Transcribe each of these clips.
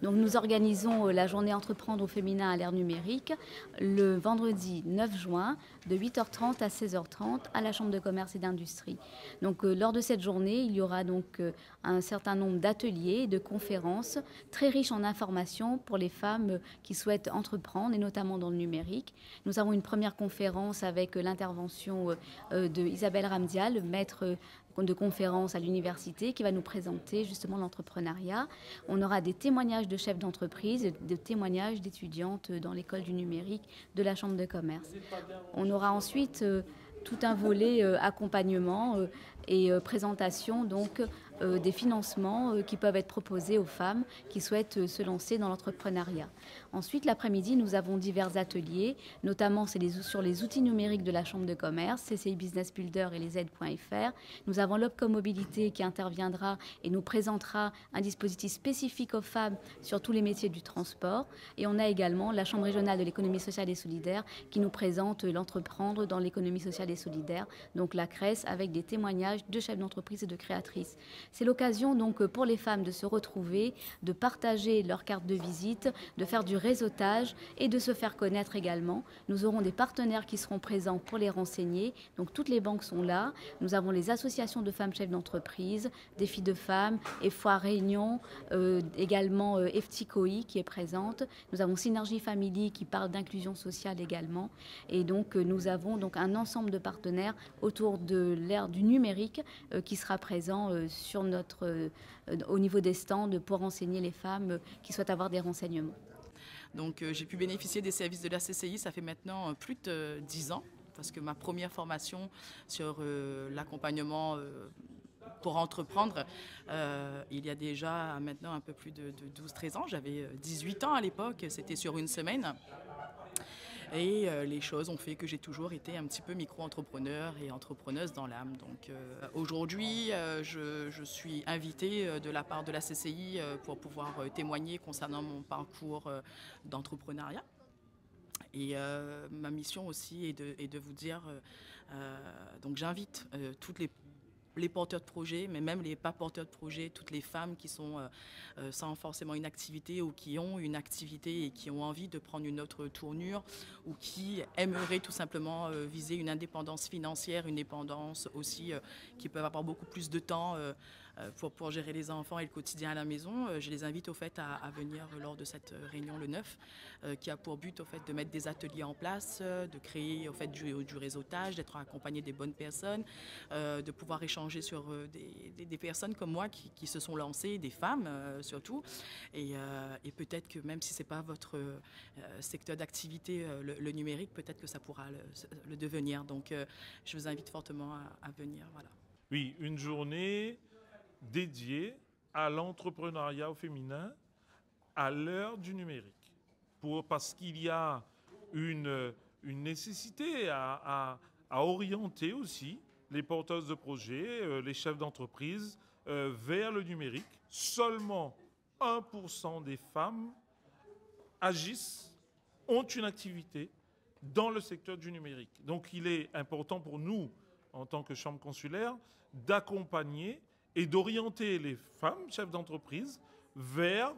Donc nous organisons la journée Entreprendre au féminin à l'ère numérique le vendredi 9 juin de 8h30 à 16h30 à la Chambre de commerce et d'industrie. Donc lors de cette journée, il y aura donc un certain nombre d'ateliers et de conférences très riches en informations pour les femmes qui souhaitent entreprendre et notamment dans le numérique. Nous avons une première conférence avec l'intervention de Isabelle Ramdial, maître de conférence à l'université, qui va nous présenter justement l'entrepreneuriat. On aura des témoignages de chefs d'entreprise, des témoignages d'étudiantes dans l'école du numérique de la Chambre de commerce. On aura ensuite tout un volet accompagnement et présentation donc des financements qui peuvent être proposés aux femmes qui souhaitent se lancer dans l'entrepreneuriat. Ensuite, l'après-midi, nous avons divers ateliers, notamment sur les outils numériques de la Chambre de commerce, CCI Business Builder et les aides.fr. Nous avons l'Opcom Mobilité qui interviendra et nous présentera un dispositif spécifique aux femmes sur tous les métiers du transport. Et on a également la Chambre régionale de l'économie sociale et solidaire qui nous présente l'entreprendre dans l'économie sociale et solidaire, donc la CRES, avec des témoignages de chefs d'entreprise et de créatrices. C'est l'occasion donc pour les femmes de se retrouver, de partager leur carte de visite, de faire du réseautage et de se faire connaître également. Nous aurons des partenaires qui seront présents pour les renseigner. Donc toutes les banques sont là. Nous avons les associations de femmes chefs d'entreprise, des filles de femmes, EFOA Réunion, également EFTICOI qui est présente. Nous avons Synergie Family qui parle d'inclusion sociale également. Et donc nous avons donc un ensemble de partenaires autour de l'ère du numérique qui sera présent au niveau des stands pour renseigner les femmes qui souhaitent avoir des renseignements. Donc j'ai pu bénéficier des services de la CCI, ça fait maintenant plus de 10 ans, parce que ma première formation sur l'accompagnement pour entreprendre, il y a déjà maintenant un peu plus de 12-13 ans, j'avais 18 ans à l'époque, c'était sur une semaine. Et les choses ont fait que j'ai toujours été un petit peu micro-entrepreneur et entrepreneuse dans l'âme. Donc aujourd'hui, je suis invitée de la part de la CCI pour pouvoir témoigner concernant mon parcours d'entrepreneuriat. Et ma mission aussi est de vous dire, donc j'invite toutes les porteurs de projets, mais même les pas porteurs de projets, toutes les femmes qui sont sans forcément une activité ou qui ont une activité et qui ont envie de prendre une autre tournure ou qui aimeraient tout simplement viser une indépendance financière, une indépendance aussi qui peuvent avoir beaucoup plus de temps pour gérer les enfants et le quotidien à la maison. Je les invite au fait à venir lors de cette réunion le 9 qui a pour but au fait de mettre des ateliers en place, de créer au fait du réseautage, d'être accompagné des bonnes personnes, de pouvoir échanger sur des personnes comme moi qui se sont lancées, des femmes surtout, et peut-être que même si c'est pas votre secteur d'activité, le numérique, peut-être que ça pourra le devenir. Donc je vous invite fortement à venir. Voilà. Oui, une journée dédiée à l'entrepreneuriat au féminin à l'heure du numérique. Parce qu'il y a une nécessité à orienter aussi les porteuses de projets, les chefs d'entreprise vers le numérique. Seulement 1% des femmes agissent, ont une activité dans le secteur du numérique. Donc il est important pour nous, en tant que chambre consulaire, d'accompagner et d'orienter les femmes chefs d'entreprise vers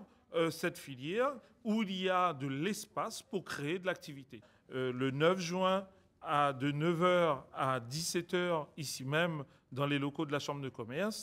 cette filière où il y a de l'espace pour créer de l'activité. Le 9 juin, de 9h à 17h, ici même, dans les locaux de la Chambre de commerce,